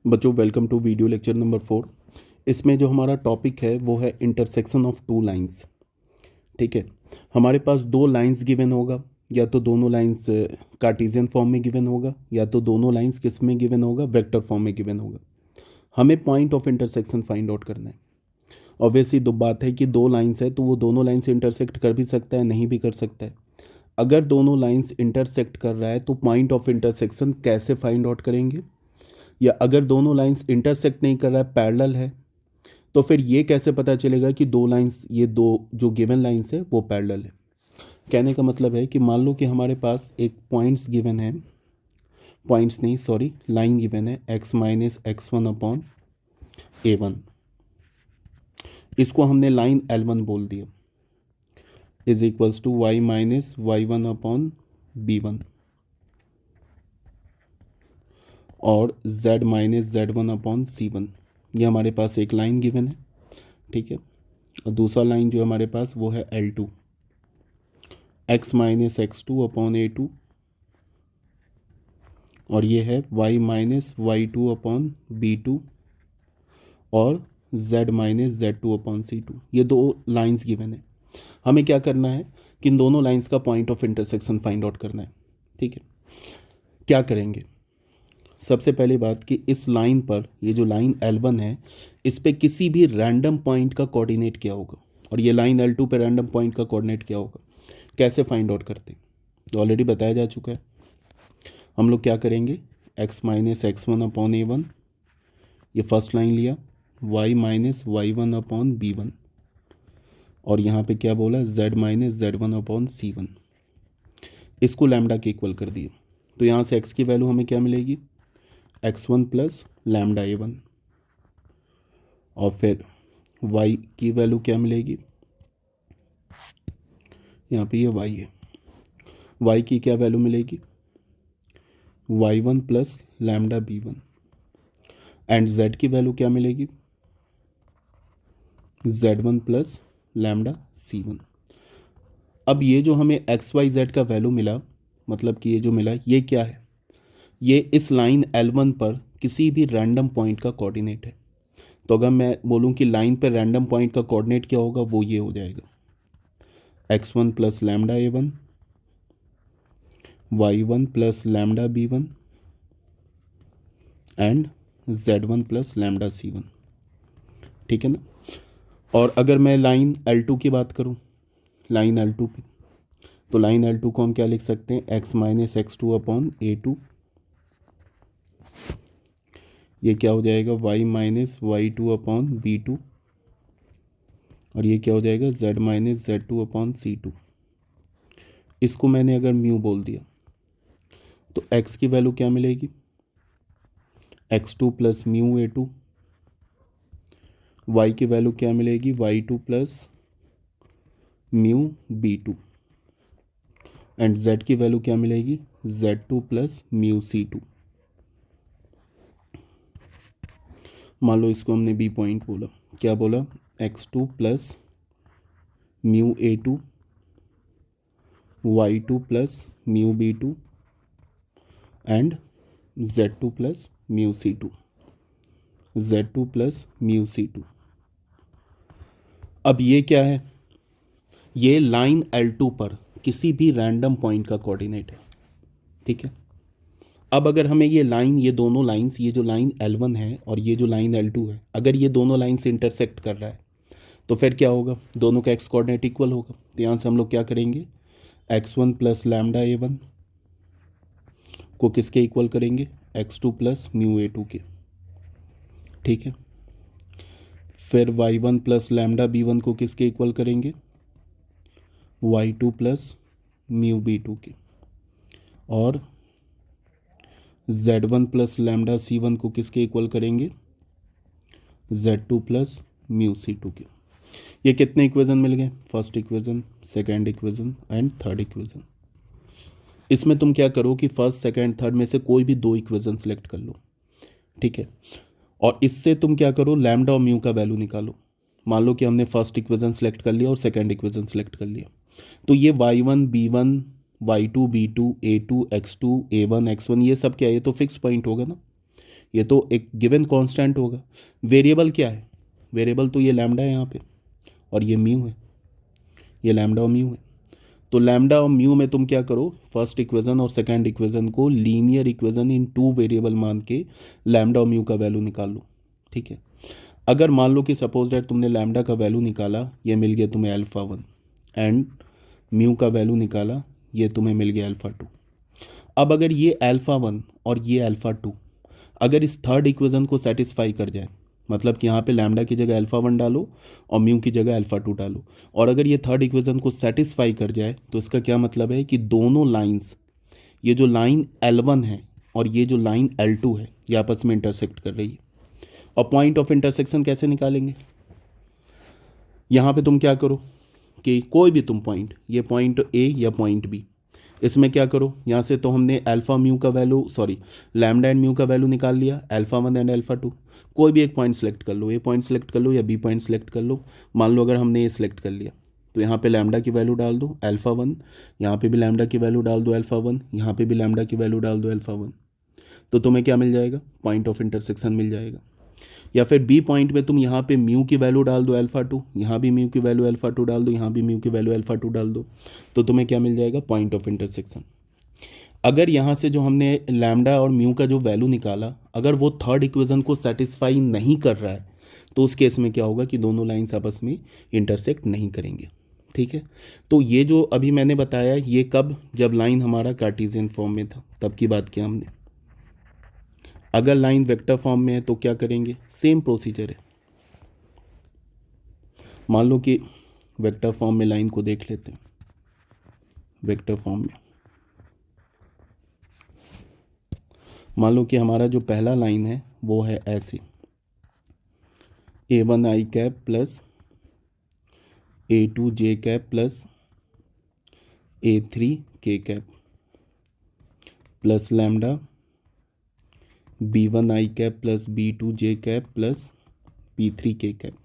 बच्चों welcome to video lecture number 4। इसमें जो हमारा टॉपिक है वो है इंटरसेक्शन ऑफ टू लाइंस। ठीक है, हमारे पास दो लाइंस गिवन होगा, या तो दोनों लाइंस कार्टेशियन फॉर्म में गिवन होगा, या तो दोनों लाइंस किस में गिवन होगा, वेक्टर फॉर्म में गिवन होगा। हमें point of intersection find out करना है। ऑब्वियसली दो बात है कि दो लाइंस है तो वो दोनों लाइन से इंटरसेक्ट कर भी सकता है, नहीं भी कर सकता है। अगर दोनों लाइंस इंटरसेक्ट कर रहा है तो पॉइंट ऑफ इंटरसेक्शन कैसे फाइंड आउट करेंगे, या अगर दोनों लाइंस इंटरसेक्ट नहीं कर रहा है, पैरेलल है, तो फिर ये कैसे पता चलेगा कि दो लाइंस, ये दो जो गिवन लाइंस है वो पैरेलल है। कहने का मतलब है कि मान लो कि हमारे पास एक पॉइंट्स गिवन है, पॉइंट्स नहीं सॉरी लाइन गिवन है x minus x1 upon a1। इसको हमने लाइन L1 बोल दिया, is equals to y minus y1 upon b1 और z minus z1 upon c1। ये हमारे पास एक लाइन गिवन है, ठीक है। और दूसरा लाइन जो हमारे पास वो है L2, x minus x2 upon a2 और ये है y minus y2 upon b2 और z minus z2 upon c2। ये दो लाइंस गिवन है। हमें क्या करना है कि इन दोनों लाइंस का point of intersection find out करना है, ठीक है। क्या करेंगे, सबसे पहली बात कि इस लाइन पर, ये जो लाइन L1 है, इस पे किसी भी रैंडम पॉइंट का कोऑर्डिनेट क्या होगा, और ये लाइन L2 पे रैंडम पॉइंट का कोऑर्डिनेट क्या होगा, कैसे फाइंड आउट करते हैं तो ऑलरेडी बताया जा चुका है। हम लोग क्या करेंगे, x minus x1 upon a1, ये फर्स्ट लाइन लिया, y minus y1 upon b1 और यहाँ पे क्या बोला, z minus z1 upon c1। इसको लैम्डा के इक्वल कर दिए, तो यहाँ से x की वैल्यू हमें क्या मिलेगी, x1 प्लस लैम्डा a1 और फिर y की वैल्यू क्या मिलेगी, यहाँ पे ये y है, y की क्या वैल्यू मिलेगी, y1 plus lambda b1 and z की वैल्यू क्या मिलेगी, z1 प्लस लैम्डा c1। अब ये जो हमें एक्स वाई जेड का वैल्यू मिला, मतलब कि ये जो मिला ये क्या है, ये इस लाइन L1 पर किसी भी रैंडम पॉइंट का कोऑर्डिनेट है। तो अगर मैं बोलूँ कि लाइन पर रैंडम पॉइंट का कोऑर्डिनेट क्या होगा, वो ये हो जाएगा x1 plus lambda a1, y1 plus lambda b1 and z1 plus lambda c1, ठीक है ना। और अगर मैं लाइन L2 की बात करूँ, लाइन L2 पे, तो लाइन L2 को हम क्या लिख सकते हैं, x minus x2 upon a2, ये क्या हो जाएगा, y minus y2 upon b2 और ये क्या हो जाएगा, z minus z2 upon c2। इसको मैंने अगर म्यू बोल दिया तो x की वैल्यू क्या मिलेगी, x2 plus mu a2, y की वैल्यू क्या मिलेगी, y2 plus mu b2 and z की वैल्यू क्या मिलेगी, z2 प्लस म्यू c2। मान लो इसको हमने बी पॉइंट बोला, क्या बोला, x2 plus mu a2, y2 plus mu b2 and z2 plus mu c2, z2 plus mu c2। अब ये क्या है, ये लाइन L2 पर किसी भी रैंडम पॉइंट का कोऑर्डिनेट है, ठीक है। अब अगर हमें ये लाइन, ये दोनों लाइंस, ये जो लाइन L1 है और ये जो लाइन L2 है, अगर ये दोनों लाइन से इंटरसेक्ट कर रहा है तो फिर क्या होगा, दोनों का एक्स कोऑर्डिनेट इक्वल होगा। तो यहाँ से हम लोग क्या करेंगे, x1 प्लस लैम्डा a1 को किसके इक्वल करेंगे, x2 प्लस म्यू a2 के, ठीक है। फिर y1 प्लस लैम्डा b1 को किसके इक्वल करेंगे, y2 प्लस म्यू b2 के, और z1 प्लस लैम्डा c1 को किसके इक्वल करेंगे, z2 प्लस म्यू c2 के। ये कितने इक्वेशन मिल गए, first equation, second equation and third equation. इसमें तुम क्या करो कि फर्स्ट सेकंड थर्ड में से कोई भी दो इक्वेशन सेलेक्ट कर लो, ठीक है। और इससे तुम क्या करो, लैम्डा और म्यू का वैल्यू निकालो। मान लो कि हमने फर्स्ट इक्वेशन सेलेक्ट कर लिया और सेकंड इक्वेशन सेलेक्ट कर लिया, तो ये y1 b1 y2 b2 a2 x2 a1 x1 ये सब क्या है, ये तो फिक्स पॉइंट होगा ना, ये तो एक गिवन कांस्टेंट होगा। वेरिएबल क्या है? वेरिएबल तो ये लैम्डा है यहाँ पे, और ये म्यू है, ये लैम्डा और म्यू है। तो लैम्डा और म्यू में तुम क्या करो, फर्स्ट इक्वेशन और सेकंड इक्वेशन को linear equation in two variable मान के लैम्डा और म्यू का वैल्यू निकाल लो। ठीक है, अगर मान लो कि सपोज दैट तुमने लैम्डा का वैल्यू निकाला, ये मिल गया तुम्हें अल्फ़ा 1, एंड म्यू का वैल्यू निकाला, ये तुम्हें मिल गया अल्फ़ा 2। अब अगर ये अल्फ़ा 1 और ये अल्फ़ा 2 अगर इस थर्ड इक्वेशन को सेटिस्फाई कर जाए, मतलब कि यहाँ पे लैम्डा की जगह अल्फ़ा 1 डालो और म्यू की जगह अल्फ़ा 2 डालो, और अगर ये थर्ड इक्वेशन को सेटिस्फाई कर जाए, तो इसका क्या मतलब है कि दोनों लाइंस, ये जो लाइन L1 है और ये जो लाइन L2 है, ये आपस में इंटरसेक्ट कर रही है। और पॉइंट ऑफ इंटरसेक्शन कैसे निकालेंगे? यहाँ पे तुम क्या करो कि कोई भी तुम पॉइंट, ये पॉइंट ए या पॉइंट बी, इसमें क्या करो, यहाँ से तो हमने अल्फ़ा म्यू का value, sorry lambda and mu का वैल्यू निकाल लिया, अल्फ़ा 1 एंड अल्फ़ा 2। कोई भी एक पॉइंट सेलेक्ट कर लो, ए पॉइंट सेलेक्ट कर लो या बी पॉइंट सेलेक्ट कर लो। मान लो अगर हमने ये सेलेक्ट कर लिया, तो यहाँ पे लैम्डा की वैल्यू डाल दो अल्फ़ा 1, यहाँ पे भी लैम्डा की वैल्यू डाल दो अल्फ़ा 1, यहाँ पे भी लैम्डा की वैल्यू डाल दो अल्फ़ा 1। तो तुम्हें क्या मिल जाएगा? पॉइंट ऑफ इंटरसेक्शन मिल जाएगा। या फिर बी पॉइंट में तुम यहाँ पे म्यू की वैल्यू डाल दो अल्फ़ा 2, यहाँ भी म्यू की वैल्यू अल्फ़ा 2 डाल दो, यहाँ भी म्यू की वैल्यू अल्फ़ा 2 डाल दो, तो तुम्हें क्या मिल जाएगा? Point of intersection. अगर यहाँ से जो हमने लैम्डा और म्यू का जो वैल्यू निकाला, अगर वो थर्ड इक्वेशन को सेटिस्फाई नहीं कर रहा है, तो उस केस में क्या होगा कि दोनों लाइंस आपस में इंटरसेक्ट नहीं करेंगे। ठीक है, तो ये जो अभी मैंने बताया, ये कब, जब लाइन हमारा कार्टेशियन फॉर्म में था तब की बात किया हमने। अगर लाइन वेक्टर फॉर्म में है तो क्या करेंगे? सेम प्रोसीजर है। मान लो कि वेक्टर फॉर्म में लाइन को देख लेते हैं। वेक्टर फॉर्म में मान लो कि हमारा जो पहला लाइन है वो है ऐसे, A1 आई कैप प्लस A2 जे कैप प्लस A3 के cap plus lambda B1 I cap plus B2 J cap plus B3 K cap.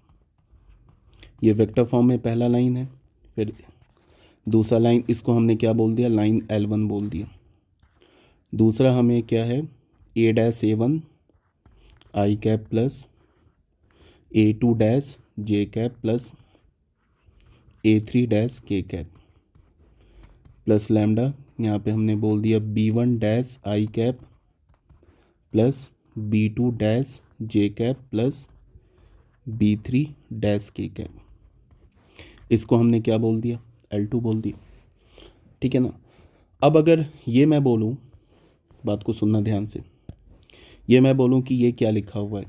ये वेक्टर फॉर्म में पहला लाइन है। फिर दूसरा लाइन, इसको हमने क्या बोल दिया? लाइन L1 बोल दिया। दूसरा हमें क्या है? A'(A1) आई कैप प्लस A2' जे कैप प्लस A3' के कैप प्लस लैम्डा, यहाँ पे हमने बोल दिया B1' I cap plus B2' J cap plus B3' K cap. इसको हमने क्या बोल दिया? L2 बोल दिया। ठीक है ना। अब अगर ये मैं बोलूँ, बात को सुनना ध्यान से, ये मैं बोलूँ कि ये क्या लिखा हुआ है,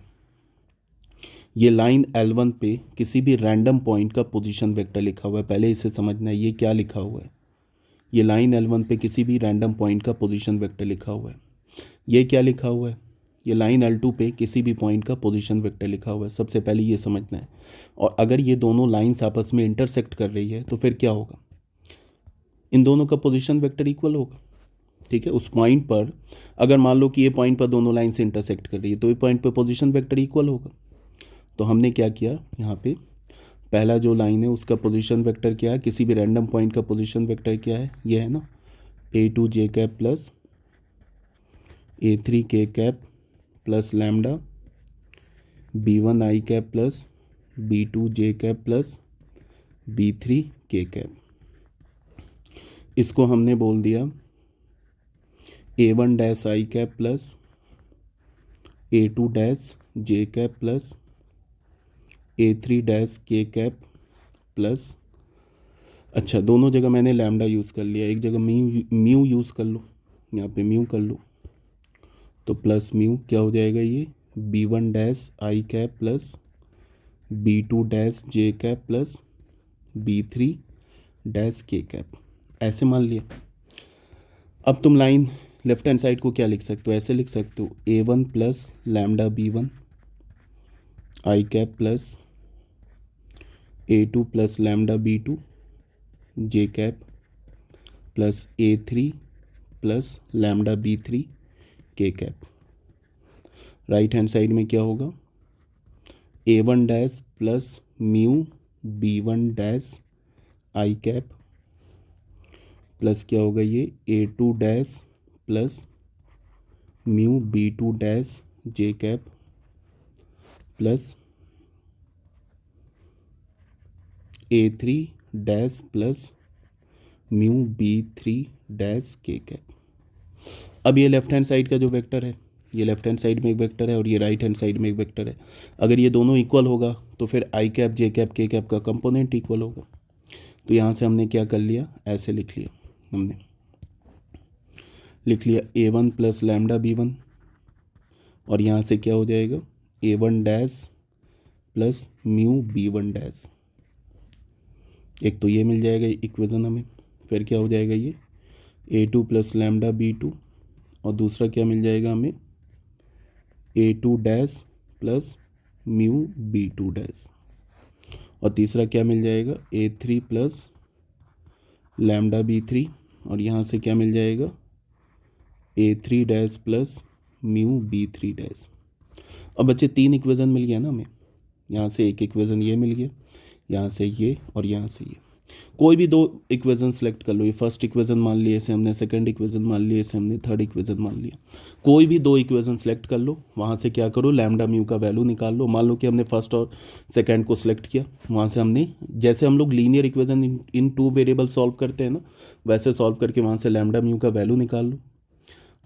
ये लाइन L1 पे किसी भी रैंडम पॉइंट का पोजीशन वेक्टर लिखा हुआ है। पहले इसे समझना है, ये क्या लिखा हुआ है। ये लाइन L1 पे किसी भी रैंडम पॉइंट का पोजीशन वेक्टर लिखा हुआ है। ये क्या लिखा हुआ है? ये लाइन L2 पे किसी भी पॉइंट का पोजीशन वेक्टर लिखा हुआ है। सबसे पहले ये समझना है। और अगर ये दोनों लाइंस आपस में इंटरसेक्ट कर रही है तो फिर क्या होगा? इन दोनों का पोजीशन वेक्टर इक्वल होगा। ठीक है, उस पॉइंट पर अगर मान लो कि ये पॉइंट पर दोनों लाइन से इंटरसेक्ट कर रही है, तो ये पॉइंट पर पोजीशन वेक्टर इक्वल होगा। तो हमने क्या किया, यहाँ पे पहला जो लाइन है उसका पोजीशन वेक्टर क्या है, किसी भी रैंडम पॉइंट का पोजीशन वेक्टर क्या है, ये है ना A2 जे कैप प्लस A3 के cap plus lambda B1 I cap plus B2 J cap plus B3 K cap. इसको हमने बोल दिया A1' आई कैप प्लस A2' जे कैप प्लस A3' के कैप प्लस, अच्छा दोनों जगह मैंने लैम्डा यूज़ कर लिया, एक जगह म्यू यूज़ कर लो, यहाँ पे म्यू कर लो, तो प्लस म्यू क्या हो जाएगा, ये B1' I cap plus B2' J cap plus B3' K cap. ऐसे मान लिया। अब तुम लाइन लेफ्ट हैंड साइड को क्या लिख सकते हो? ऐसे लिख सकते हो A1 plus lambda B1 I cap plus A2 plus lambda B2 J cap plus A3 plus lambda B3 K cap. Right hand side में क्या होगा? A1' plus mu B1' I cap plus क्या होगा, ये A2' plus mu B2' J cap plus A3 dash plus mu B3 dash K cap. अब ये left hand side का जो वेक्टर है, ये लेफ्ट हैंड साइड में एक वेक्टर है और ये राइट हैंड साइड में एक वेक्टर है। अगर ये दोनों इक्वल होगा तो फिर आई कैप जे कैप के कैप का कंपोनेंट इक्वल होगा। तो यहाँ से हमने क्या कर लिया, ऐसे लिख लिया, हमने लिख लिया A1 प्लस लैम्डा B1 और यहाँ से क्या हो जाएगा A1 dash plus mu B1 dash. एक तो ये मिल जाएगा इक्वेशन हमें, फिर क्या हो जाएगा ये A2 प्लस लैम्डा B2 और दूसरा क्या मिल जाएगा हमें A2 dash plus mu B2 dash और तीसरा क्या मिल जाएगा A3 प्लस लैम्डा B3 और यहाँ से क्या मिल जाएगा A3 dash plus mu B3 dash. अब बच्चे तीन इक्वेशन मिल गया ना हमें, यहाँ से एक इक्वेशन ये मिल गया, यहाँ से ये और यहाँ से ये। कोई भी दो इक्वेशन सेलेक्ट कर लो, ये फर्स्ट इक्वेशन मान लिया इसे हमने, सेकंड इक्वेशन मान लिया इसे हमने, थर्ड इक्वेशन मान लिया। कोई भी दो इक्वेशन सेलेक्ट कर लो, वहाँ से क्या करो लैम्डा म्यू का वैल्यू निकाल लो। मान लो कि हमने फर्स्ट और सेकंड को सिलेक्ट किया, वहाँ से हमने जैसे हम लोग linear equation in two variable solve करते हैं ना, वैसे सॉल्व करके वहाँ से लैम्डा म्यू का वैल्यू निकाल लो।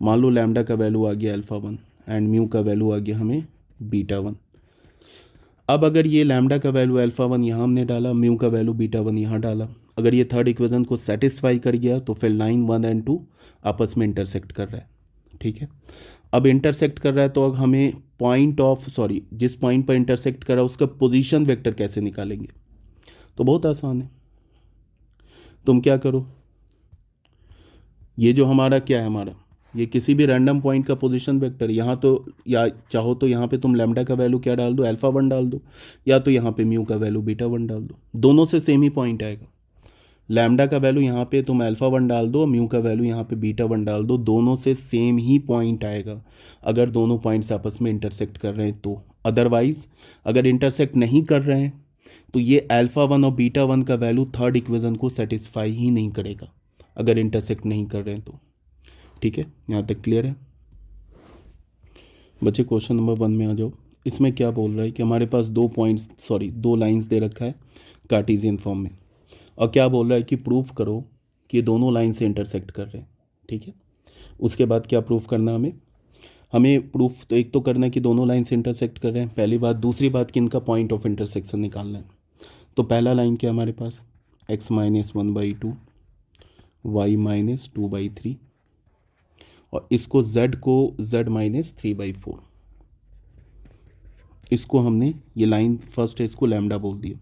मान लो लैम्डा का वैल्यू आ गया α1 एंड म्यू का वैल्यू आ गया हमें β1। अब अगर ये लैम्डा का वैल्यू α1 यहाँ हमने डाला, म्यू का वैल्यू β1 यहाँ डाला, अगर ये थर्ड इक्वेशन को सेटिस्फाई कर गया तो फिर लाइन 1 एंड 2 आपस में इंटरसेक्ट कर रहा है। ठीक है, अब इंटरसेक्ट कर रहा है तो अब हमें जिस पॉइंट पर इंटरसेक्ट कर रहा है उसका पोजीशन वेक्टर कैसे निकालेंगे। तो बहुत आसान है, तुम क्या करो, ये जो हमारा क्या है हमारा, ये किसी भी रैंडम पॉइंट का पोजीशन वेक्टर, यहाँ तो या चाहो तो यहाँ पे तुम लैम्डा का वैल्यू क्या डाल दो α1 डाल दो, या तो यहाँ पे म्यू का वैल्यू β1 डाल दो, दोनों से सेम ही पॉइंट आएगा। लैम्डा का वैल्यू यहाँ पे तुम α1 डाल दो, म्यू का वैल्यू यहाँ पे β1 डाल दो, दोनों से सेम ही पॉइंट आएगा अगर दोनों पॉइंट्स आपस में इंटरसेक्ट कर रहे हैं तो। अदरवाइज अगर इंटरसेक्ट नहीं कर रहे हैं तो ये α1 और β1 का वैल्यू थर्ड इक्वेशन को सेटिस्फाई ही नहीं करेगा अगर इंटरसेक्ट नहीं कर रहे हैं तो। ठीक है, यहाँ तक क्लियर है बच्चे। क्वेश्चन नंबर 1 में आ जाओ। इसमें क्या बोल रहा है कि हमारे पास दो लाइंस दे रखा है कार्टेशियन फॉर्म में, और क्या बोल रहा है कि प्रूफ करो कि दोनों लाइन से इंटरसेक्ट कर रहे हैं। ठीक है, उसके बाद क्या प्रूफ करना हमें प्रूफ तो एक तो करना है कि दोनों लाइन से इंटरसेक्ट कर रहे हैं, पहली बात। दूसरी बात कि इनका पॉइंट ऑफ इंटरसेक्शन निकालना है। तो पहला लाइन क्या हमारे पास x - 1/2 y - 2/3 और इसको z को z - 3/4, इसको हमने ये लाइन फर्स्ट है इसको लैम्डा बोल दिया।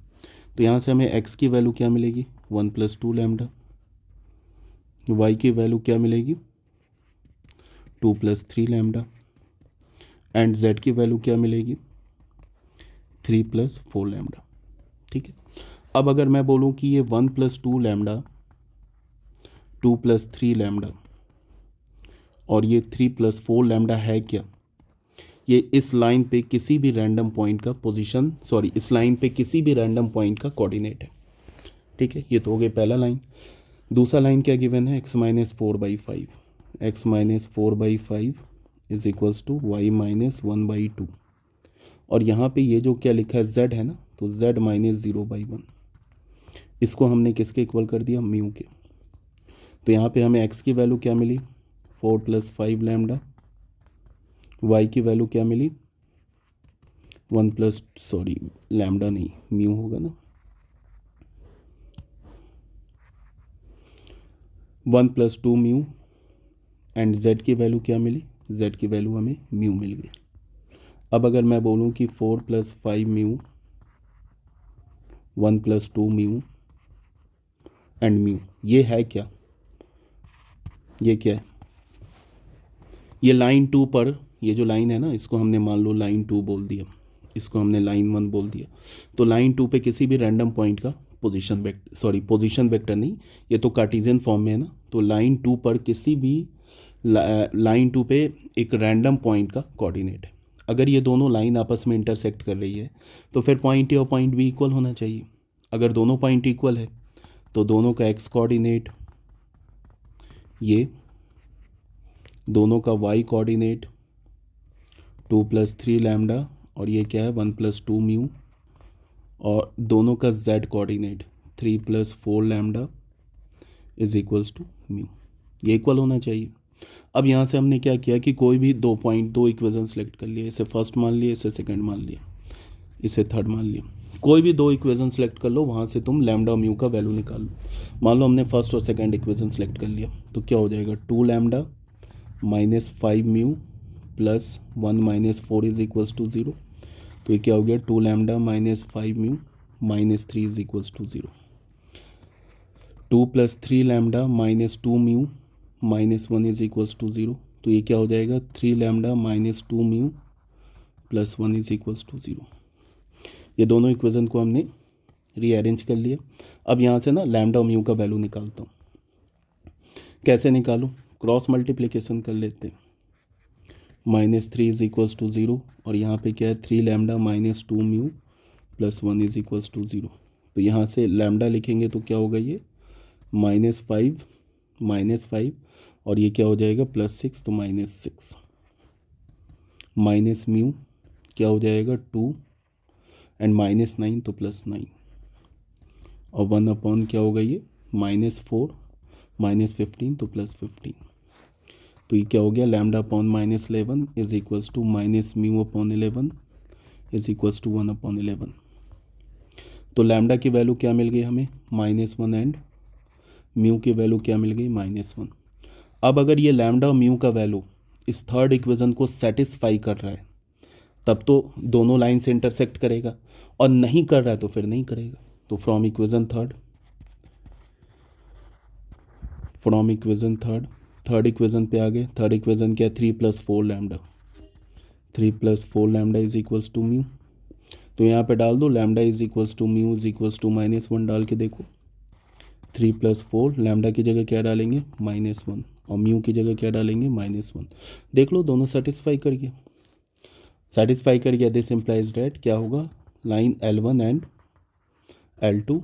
तो यहाँ से हमें x की वैल्यू क्या मिलेगी 1 + 2 लैम्डा, y की वैल्यू क्या मिलेगी 2 + 3 लैम्डा एंड z की वैल्यू क्या मिलेगी 3 + 4 लैम्डा। ठीक है, अब अगर मैं बोलूँ कि ये 1 + 2 लैम्डा, 2 + 3 लैम्डा और ये 3 + 4 लैम्डा है क्या, ये इस लाइन पे किसी भी रैंडम पॉइंट का इस लाइन पे किसी भी रैंडम पॉइंट का कोऑर्डिनेट है। ठीक है, ये तो हो गया पहला लाइन। दूसरा लाइन क्या गिवन है x - 4/5, x - 4/5 is equals to y - 1/2 और यहाँ पे ये जो क्या लिखा है z है ना, तो z - 0/1, इसको हमने किसके इक्वल कर दिया म्यू के। तो यहाँ पे हमें x की वैल्यू क्या मिली 4 + 5 लैम्डा, y की वैल्यू क्या मिली 1 + लैम्डा नहीं म्यू होगा ना, 1 + 2 म्यू एंड z की वैल्यू क्या मिली, z की वैल्यू हमें म्यू मिल गई। अब अगर मैं बोलूँ कि 4 + 5 म्यू, 1 + 2 म्यू एंड म्यू, ये है क्या, ये क्या है, ये लाइन 2 पर, ये जो लाइन है ना इसको हमने मान लो लाइन 2 बोल दिया, इसको हमने लाइन 1 बोल दिया। तो लाइन 2 पे किसी भी रैंडम पॉइंट का पोजीशन वेक्टर नहीं, ये तो कार्टेशियन फॉर्म में है ना, तो लाइन 2 पर किसी भी लाइन 2 पे एक रैंडम पॉइंट का कोऑर्डिनेट है। अगर ये दोनों लाइन आपस में इंटरसेक्ट कर रही है तो फिर पॉइंट ए और पॉइंट बी इक्वल होना चाहिए। अगर दोनों पॉइंट इक्वल है तो दोनों का एक्स कोऑर्डिनेट ये, दोनों का वाई कोऑर्डिनेट 2+3 लैम्डा और ये क्या है 1+2 म्यू, और दोनों का z coordinate 3+4 lambda is equals to mu, ये इक्वल होना चाहिए। अब यहाँ से हमने क्या किया कि कोई भी दो इक्वेशन सेलेक्ट कर लिए, इसे फर्स्ट मान लिया, इसे सेकंड मान लिया, इसे थर्ड मान लिया। कोई भी दो इक्वेशन सेलेक्ट कर लो, वहाँ से तुम लैम्डा म्यू का वैल्यू निकाल लो। मान लो हमने फर्स्ट और सेकंड इक्वेशन सेलेक्ट कर लिया, तो क्या हो जाएगा 2 lambda -5 mu plus 1 - 4 is equals to 0। तो ये क्या हो गया 2 lambda -5 mu -3 is equals to 0। 2+3 lambda -2 mu -1 is equals to 0। तो ये क्या हो जाएगा 3 lambda -2 mu plus 1 is equals to 0। ये दोनों इक्वेशन को हमने रीअरेंज कर लिया। अब यहाँ से ना लैम्डा म्यू का वैल्यू निकालता हूँ। कैसे निकालूँ, क्रॉस मल्टीप्लिकेशन कर लेते हैं। -3 इज इक्वल्स टू 0 और यहाँ पे क्या है 3 lambda -2 mu plus 1 is equals to 0। तो यहाँ से लैम्डा लिखेंगे तो क्या होगा ये -5 और ये क्या हो जाएगा +6, तो -6 माइनस म्यू क्या हो जाएगा 2 एंड -9 तो +9 और 1 अपॉन क्या होगा ये -4 -15 तो +15। तो ये क्या हो गया lambda upon -11 is equals to -mu upon 11 is equals to 1 upon 11। तो लैम्डा की वैल्यू क्या मिल गई हमें -1 एंड म्यू की वैल्यू क्या मिल गई -1। अब अगर ये लैम्डा म्यू का वैल्यू इस थर्ड इक्वेशन को सेटिस्फाई कर रहा है तब तो दोनों लाइन से इंटरसेक्ट करेगा, और नहीं कर रहा है तो फिर नहीं करेगा। तो फ्रॉम इक्वेशन थर्ड इक्वेशन पे आ गए। थर्ड इक्वेशन क्या है 3+4 lambda, 3+4 lambda is equals to mu. तो यहाँ पे डाल दो lambda is equals to mu is equals to -1 डाल के देखो। 3+4 लैम्डा की जगह क्या डालेंगे -1 और म्यू की जगह क्या डालेंगे -1। देख लो दोनों सेटिस्फाई कर गया। दिस इम्प्लाइज डेट क्या होगा line L1 and L2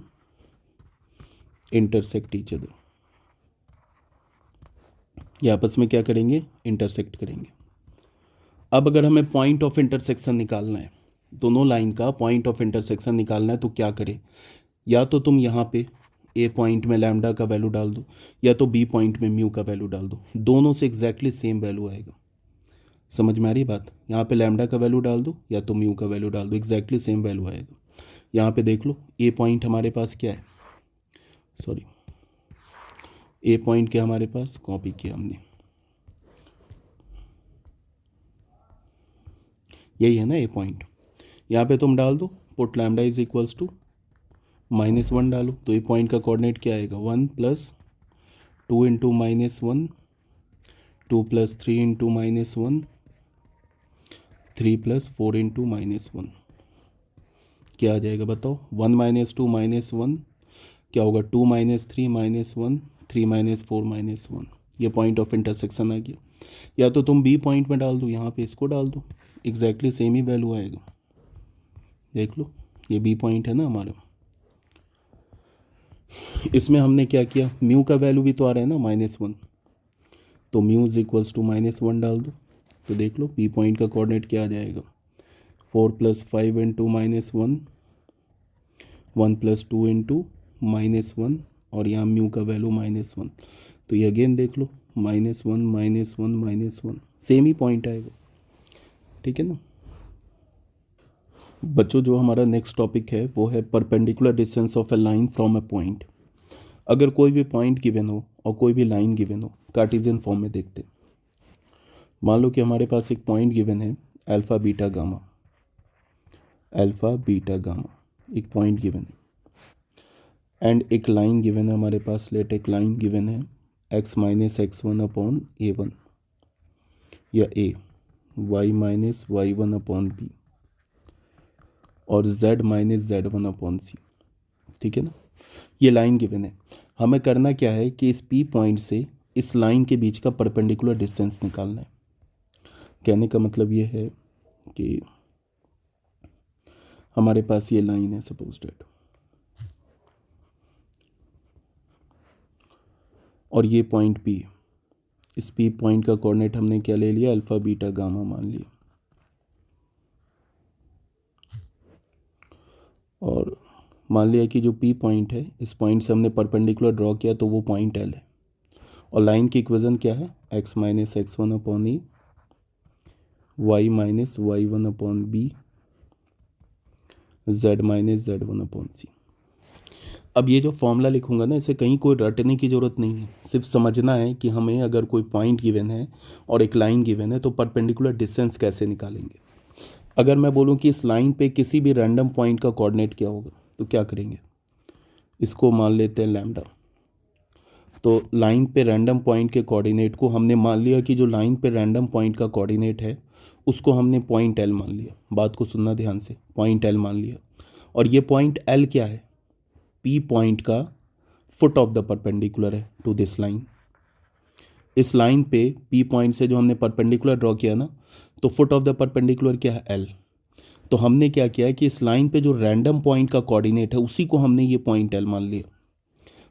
intersect each other, ये आपस में क्या करेंगे इंटरसेक्ट करेंगे। अब अगर हमें पॉइंट ऑफ इंटरसेक्शन निकालना है, दोनों लाइन का पॉइंट ऑफ इंटरसेक्शन निकालना है, तो क्या करें, या तो तुम यहाँ पे ए पॉइंट में लैम्डा का वैल्यू डाल दो या तो बी पॉइंट में म्यू का वैल्यू डाल दो, दोनों से एग्जैक्टली सेम वैल्यू आएगा। समझ में आ रही बात, यहाँ पे लैम्डा का वैल्यू डाल दो या तो म्यू का वैल्यू डाल दो, एग्जैक्टली सेम वैल्यू आएगा। यहाँ पे देख लो ए पॉइंट हमारे पास क्या है, सॉरी ए पॉइंट क्या हमारे पास कॉपी किया हमने, यही है ना ए पॉइंट। यहाँ पे तुम डाल दो put lambda is equals to -1 डालो, तो ए पॉइंट का कोऑर्डिनेट क्या आएगा 1 + 2 इंटू -1, 2 + 3 इंटू -1, 3 + 4 इंटू -1। क्या आ जाएगा बताओ 1 - 2 -1 क्या होगा 2 - 3 -1, 3 - 4 -1। ये पॉइंट ऑफ इंटरसेक्शन आ गया। या तो तुम बी पॉइंट में डाल दो, यहाँ पे इसको डाल दो, एग्जैक्टली सेम ही वैल्यू आएगा। देख लो ये बी पॉइंट है ना हमारा। इसमें हमने क्या किया म्यू का वैल्यू भी तो आ रहा है ना -1, तो म्यू इज इक्वल्स टू -1 डाल दो। तो देख लो बी पॉइंट का कोऑर्डिनेट क्या आ जाएगा 4 + 5 इंटू -1, 1 + 2 इंटू -1 और यहाँ म्यू का वैल्यू -1। तो ये अगेन देख लो -1 -1 -1 सेम ही पॉइंट आएगा, ठीक है ना बच्चों। जो हमारा नेक्स्ट टॉपिक है वो है perpendicular distance of A line from A point. अगर कोई भी पॉइंट गिवन हो और कोई भी लाइन गिवन हो, कार्टेशियन फॉर्म में देखते। मान लो कि हमारे पास एक पॉइंट गिवन है अल्फ़ा बीटा गामा, एक पॉइंट गिवन है एंड एक लाइन गिवन है हमारे पास, लेट एक लाइन गिवन है x - x1 अपॉन a1 या a, y - y1 upon b और z - z1 अपॉन c, ठीक है ना। ये लाइन गिवन है, हमें करना क्या है कि इस p पॉइंट से इस लाइन के बीच का परपेंडिकुलर डिस्टेंस निकालना है। कहने का मतलब ये है कि हमारे पास ये लाइन है सपोज डेट, और ये पॉइंट P, इस P पॉइंट का कोऑर्डिनेट हमने क्या ले लिया अल्फ़ा बीटा गामा मान लिया। और मान लिया कि जो P पॉइंट है, इस पॉइंट से हमने परपेंडिकुलर ड्रॉ किया तो वो पॉइंट L है। और लाइन की इक्वेशन क्या है, x minus x1 upon E, y minus y1 upon B, z minus z1 upon C. अब ये जो फॉर्मूला लिखूंगा ना, इसे कहीं कोई रटने की ज़रूरत नहीं है, सिर्फ समझना है कि हमें अगर कोई पॉइंट गिवन है और एक लाइन गिवन है तो परपेंडिकुलर डिस्टेंस कैसे निकालेंगे। अगर मैं बोलूँ कि इस लाइन पे किसी भी रैंडम पॉइंट का कोऑर्डिनेट क्या होगा, तो क्या करेंगे, इसको मान लेते हैं लैम्डा। तो लाइन पे रैंडम पॉइंट के कोऑर्डिनेट को हमने मान लिया कि जो लाइन पे रैंडम पॉइंट का कोऑर्डिनेट है उसको हमने पॉइंट एल मान लिया। बात को सुनना ध्यान से, पॉइंट एल मान लिया। और ये पॉइंट एल क्या है, पी पॉइंट का फुट ऑफ द परपेंडिकुलर है टू दिस लाइन। इस लाइन पे पी पॉइंट से जो हमने परपेंडिकुलर ड्रॉ किया ना, तो फुट ऑफ द परपेंडिकुलर क्या है, एल। तो हमने क्या किया है कि इस लाइन पे जो रैंडम पॉइंट का कोऑर्डिनेट है उसी को हमने ये पॉइंट एल मान लिया।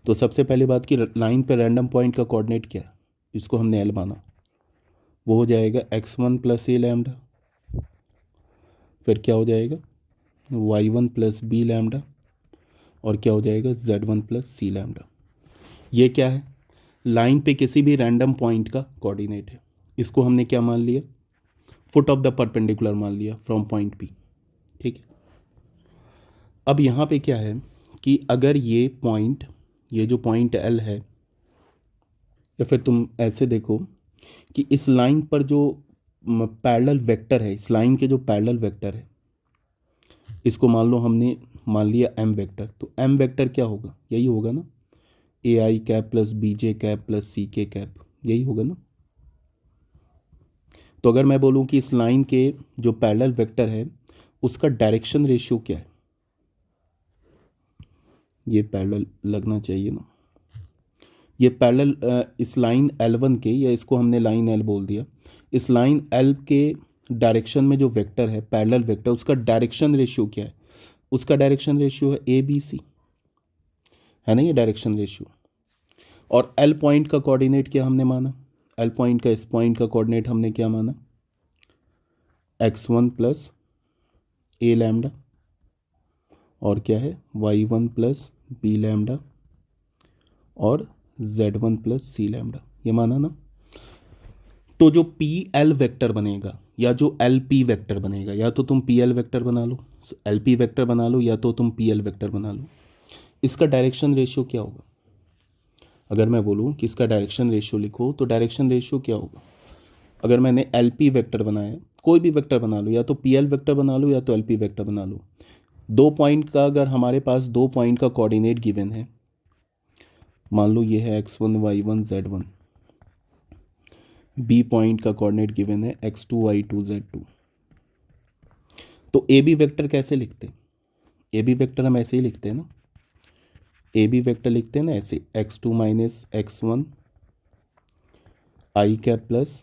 तो सबसे पहली बात कि लाइन पे रैंडम पॉइंट का कोऑर्डिनेट क्या है, इसको हमने एल माना, वो हो जाएगा x1 प्लस ए लैम्डा। फिर क्या हो जाएगा, y1 प्लस बी लैम्डा। और क्या हो जाएगा, z1 प्लस सी लैम्डा। ये क्या है, लाइन पे किसी भी रैंडम पॉइंट का कोऑर्डिनेट है। इसको हमने क्या मान लिया, फुट ऑफ द परपेंडिकुलर मान लिया फ्रॉम पॉइंट पी। ठीक है। अब यहाँ पे क्या है कि अगर ये पॉइंट, ये जो पॉइंट एल है, या फिर तुम ऐसे देखो कि इस लाइन पर जो पैरेलल वेक्टर है, इस लाइन के जो पैरेलल वेक्टर है, इसको मान लो हमने मान लिया एम वेक्टर। तो एम वेक्टर क्या होगा, यही होगा ना, A I cap plus B J cap plus C K cap, यही होगा ना। तो अगर मैं बोलूं कि इस लाइन के जो पैरेलल वेक्टर है उसका डायरेक्शन रेशियो क्या है, ये पैरेलल लगना चाहिए ना, ये पैरेलल इस लाइन L1 के, या इसको हमने लाइन L बोल दिया, इस लाइन L के डायरेक्शन में जो वेक्टर है पैरेलल वेक्टर, उसका डायरेक्शन रेशियो क्या है, उसका डायरेक्शन रेशियो है ए बी सी, है ना ये डायरेक्शन रेशियो। और L पॉइंट का कोऑर्डिनेट क्या हमने माना, L पॉइंट का, इस पॉइंट का कोऑर्डिनेट हमने क्या माना, x1 प्लस ए लैम्डा, और क्या है y1 प्लस बी लैम्डा, और z1 प्लस सी लैम्डा, ये माना ना। तो जो पी एल वेक्टर बनेगा या जो एल पी वेक्टर बनेगा, या तो तुम पी एल वेक्टर बना लो, एल पी वेक्टर बना लो, या तो तुम पी एल वेक्टर बना लो, इसका डायरेक्शन रेशियो क्या होगा। अगर मैं बोलूँ कि इसका डायरेक्शन रेशियो लिखो, तो डायरेक्शन रेशियो क्या होगा। अगर मैंने एल पी वेक्टर बनाया, कोई भी वेक्टर बना लो, या तो पी एल वेक्टर बना लो या तो एल पी वेक्टर बना लो, दो पॉइंट का, अगर हमारे पास दो पॉइंट का कोऑर्डिनेट गिवन है, मान लो ये है x1 y1 z1, B point का कोऑर्डिनेट गिवन है x2 y2 z2, तो ए बी वेक्टर कैसे लिखते हैं, ए बी वेक्टर हम ऐसे ही लिखते हैं ना, ए बी वेक्टर लिखते हैं ना ऐसे, x2 minus x1 I cap plus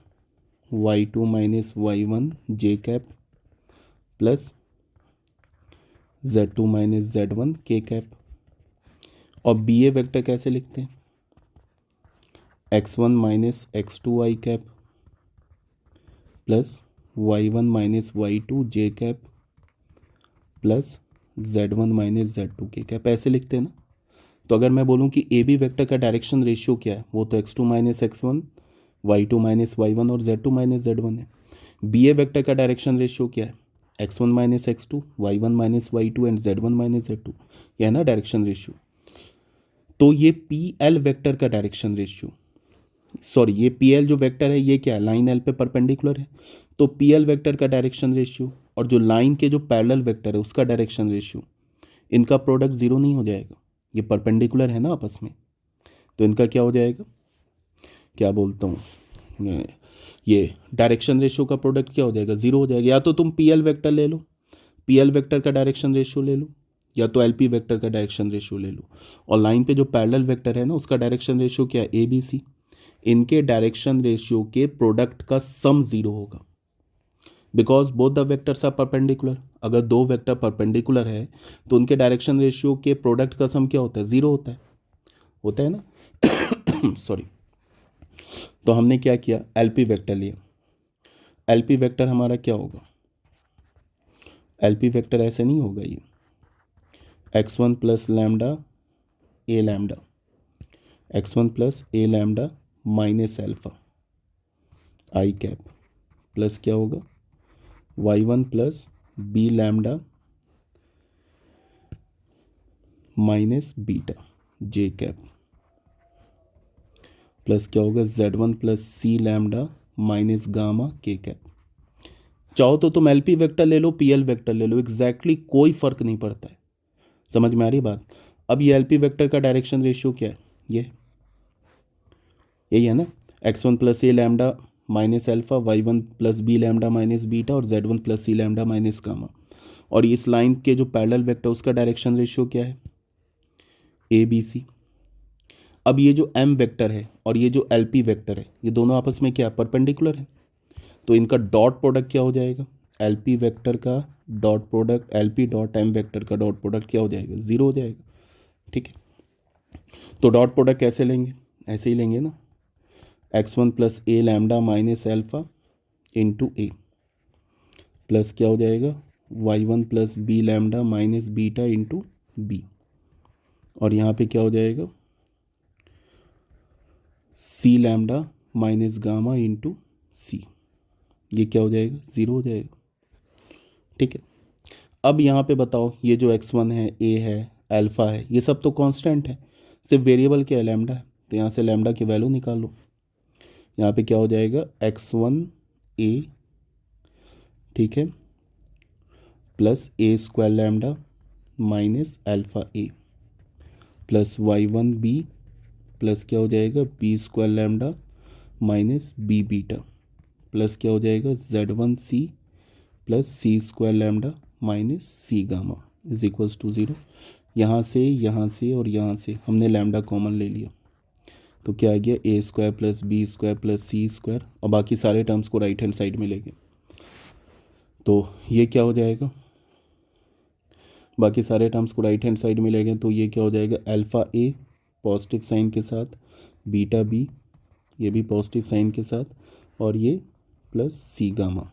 y2 minus y1 J cap plus z2 minus z1 K cap. और बी ए वेक्टर कैसे लिखते हैं, x1 minus x2 I cap plus y1 minus y2 J cap plus z1 minus z2 K cap, ऐसे लिखते हैं ना। तो अगर मैं बोलूं कि ए बी वेक्टर का डायरेक्शन रेशियो क्या है, वो तो x2 minus x1, y2 minus y1 और z2 माइनस z1 है। बी ए वेक्टर का डायरेक्शन रेशियो क्या है, x1 minus x2, y1 minus y2 and z1 minus z2, यह है ना डायरेक्शन रेशियो। तो ये पी एल वेक्टर का डायरेक्शन रेशियो, सॉरी ये पी एल जो वेक्टर है ये क्या है, लाइन एल पे परपेंडिकुलर है, तो पी एल वेक्टर का डायरेक्शन रेशियो और जो लाइन के जो पैरेलल वेक्टर है उसका डायरेक्शन रेशियो, इनका प्रोडक्ट जीरो नहीं हो जाएगा, ये परपेंडिकुलर है ना आपस में, तो इनका क्या हो जाएगा, क्या बोलता हूँ, ये डायरेक्शन रेशियो का प्रोडक्ट क्या हो जाएगा, जीरो हो जाएगा। या तो तुम पी एल वेक्टर ले लो, पी एल वेक्टर का डायरेक्शन रेशियो ले लो, या तो एल पी वेक्टर का डायरेक्शन रेशियो ले लो। और लाइन पे जो पैरेलल वेक्टर है ना उसका डायरेक्शन रेशियो क्या है, ए बी सी, इनके डायरेक्शन रेशियो के प्रोडक्ट का सम जीरो होगा, because both the vectors are perpendicular. अगर दो वेक्टर परपेंडिकुलर है तो उनके डायरेक्शन रेशियो के प्रोडक्ट का सम क्या होता है, जीरो होता है ना सॉरी। तो हमने क्या किया, एल पी वेक्टर लिया। एल पी वेक्टर हमारा क्या होगा, एल पी वेक्टर ऐसे नहीं होगा, ये x1 plus lambda A lambda, x1 plus A lambda minus alpha I cap plus क्या होगा y1 plus B lambda minus beta J cap plus क्या होगा z1 plus C lambda minus gamma K cap. चाहो तो तुम LP vector ले लो, PL vector ले लो, exactly कोई फर्क नहीं पड़ता है। समझ में आ रही बात? अब ये एलपी वेक्टर का डायरेक्शन रेशियो क्या है, ये यही है ना, x1 plus A lambda minus alpha, y1 plus B lambda minus beta और z1 plus C lambda minus gamma. और इस लाइन के जो पैरेलल वेक्टर उसका डायरेक्शन रेशियो क्या है, ए बी सी। अब ये जो एम वेक्टर है और ये जो एल पी वेक्टर है ये दोनों आपस में क्या परपेंडिकुलर है, तो इनका डॉट प्रोडक्ट क्या हो जाएगा, एल पी वेक्टर का dot product L P dot M vector का डॉट प्रोडक्ट क्या हो जाएगा, ज़ीरो हो जाएगा। ठीक है, तो डॉट प्रोडक्ट कैसे लेंगे, ऐसे ही लेंगे ना, x1 plus A lambda minus alpha into A plus क्या हो जाएगा y1 plus B lambda minus beta into B, और यहाँ पे क्या हो जाएगा C lambda minus gamma into C, ये क्या हो जाएगा ज़ीरो हो जाएगा। ठीक है, अब यहाँ पे बताओ ये जो x1 है, a है, अल्फ़ा है, ये सब तो कांस्टेंट है, सिर्फ वेरिएबल क्या है लैम्डा है, तो यहाँ से लैम्डा की वैल्यू निकाल लो। यहाँ पे क्या हो जाएगा x1 a, ठीक है, plus A square lambda minus alpha A plus y1 b plus क्या हो जाएगा B square lambda minus B beta plus क्या हो जाएगा z1 c plus C square lambda minus C gamma is equals to zero. यहाँ से और यहाँ से हमने लैम्डा कॉमन ले लिया, तो क्या आ गया A square plus B square plus C square, और बाकी सारे टर्म्स को राइट हैंड साइड में लेंगे, तो ये क्या हो जाएगा, बाकी सारे टर्म्स को राइट हैंड साइड में लेंगे तो ये क्या हो जाएगा अल्फ़ा ए पॉजिटिव साइन के साथ, बीटा बी ये भी पॉजिटिव साइन के साथ, और ये प्लस सी गामा।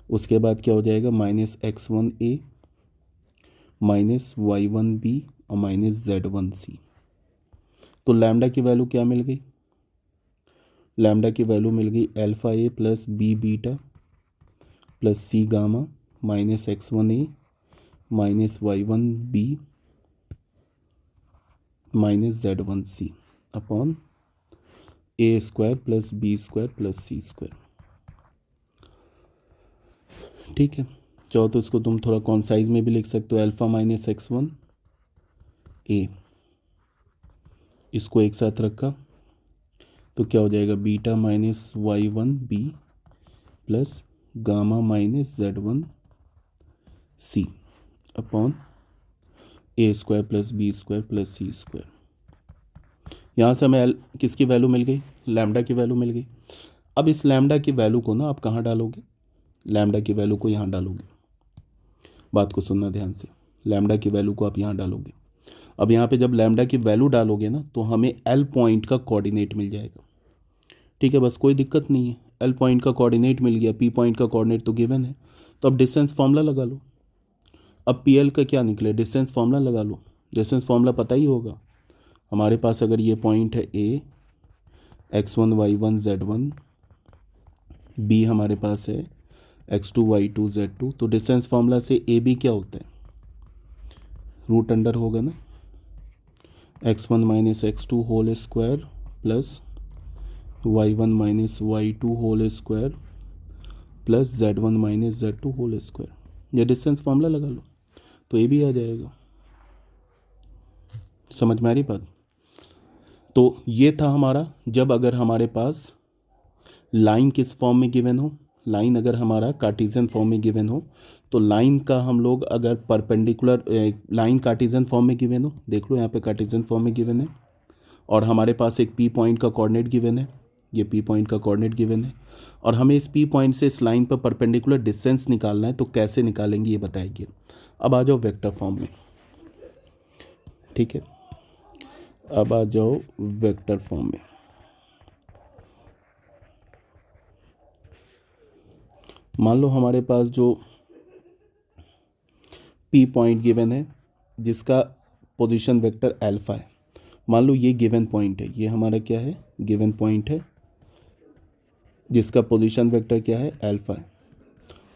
उसके बाद क्या हो जाएगा minus x1 a minus y1 b और माइनस z1 c। तो लैम्डा की वैल्यू क्या मिल गई, लैम्डा की वैल्यू मिल गई alpha A plus B beta plus C gamma minus x1 a minus y1 b minus z1 c upon A square plus B square plus C square. ठीक है, चाहो तो इसको तुम थोड़ा कॉन्साइज में भी लिख सकते हो, अल्फ़ा माइनस x1 a, इसको एक साथ रखा तो क्या हो जाएगा beta minus y1 b plus gamma minus z1 c upon A square plus B square plus C square. यहाँ से हमें किसकी वैल्यू मिल गई, लैम्डा की वैल्यू मिल गई। अब इस लैम्डा की वैल्यू को ना आप कहाँ डालोगे, लैम्डा की वैल्यू को यहाँ डालोगे, बात को सुनना ध्यान से, लैम्डा की वैल्यू को आप यहाँ डालोगे। अब यहाँ पे जब लैम्डा की वैल्यू डालोगे ना तो हमें एल पॉइंट का कोऑर्डिनेट मिल जाएगा। ठीक है, बस कोई दिक्कत नहीं है, एल पॉइंट का कोऑर्डिनेट मिल गया, पी पॉइंट का कोऑर्डिनेट तो गिवन है, तो अब डिस्टेंस फार्मूला लगा लो। अब पी एल का क्या निकले, डिस्टेंस फार्मूला लगा लो, डिस्टेंस फार्मूला पता ही होगा हमारे पास, अगर ये पॉइंट है ए x1 y1 z1, बी हमारे पास है x2 y2 z2, तो डिस्टेंस फार्मूला से ए बी क्या होता है, रूट अंडर होगा ना, x1 minus x2 whole square plus y1 minus y2 whole square plus z1 minus z2 whole square, ये डिस्टेंस फार्मूला लगा लो तो ये भी आ जाएगा। समझ में आ रही बात? तो ये था हमारा, जब अगर हमारे पास लाइन किस फॉर्म में गिवन हो, लाइन अगर हमारा कार्टेशियन फॉर्म में गिवन हो, तो लाइन का हम लोग अगर परपेंडिकुलर लाइन कार्टेशियन फॉर्म में गिवन हो, देख लो यहाँ पे कार्टेशियन फॉर्म में गिवन है, और हमारे पास एक पी पॉइंट का कोऑर्डिनेट गिवन है, ये पी पॉइंट का कोऑर्डिनेट गिवन है, और हमें इस पी पॉइंट से इस लाइन पर परपेंडिकुलर डिस्टेंस निकालना है, तो कैसे निकालेंगे ये बताएंगे। अब आ जाओ वेक्टर फॉर्म में। ठीक है, अब आ जाओ वेक्टर फॉर्म में। मान लो हमारे पास जो पी पॉइंट गिवन है जिसका पोजीशन वेक्टर अल्फा है। मान लो ये गिवन पॉइंट है, ये हमारा क्या है, गिवन पॉइंट है जिसका पोजीशन वेक्टर क्या है, अल्फा है।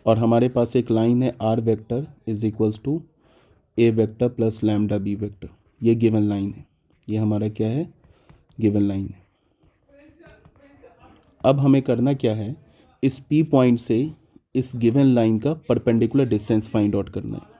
और हमारे पास एक लाइन है R vector is equals to A vector plus lambda B vector. ये गिवन लाइन है, ये हमारा क्या है, गिवन लाइन है। अब हमें करना क्या है, इस पी पॉइंट से इस गिवन लाइन का परपेंडिकुलर डिस्टेंस फाइंड आउट करना है।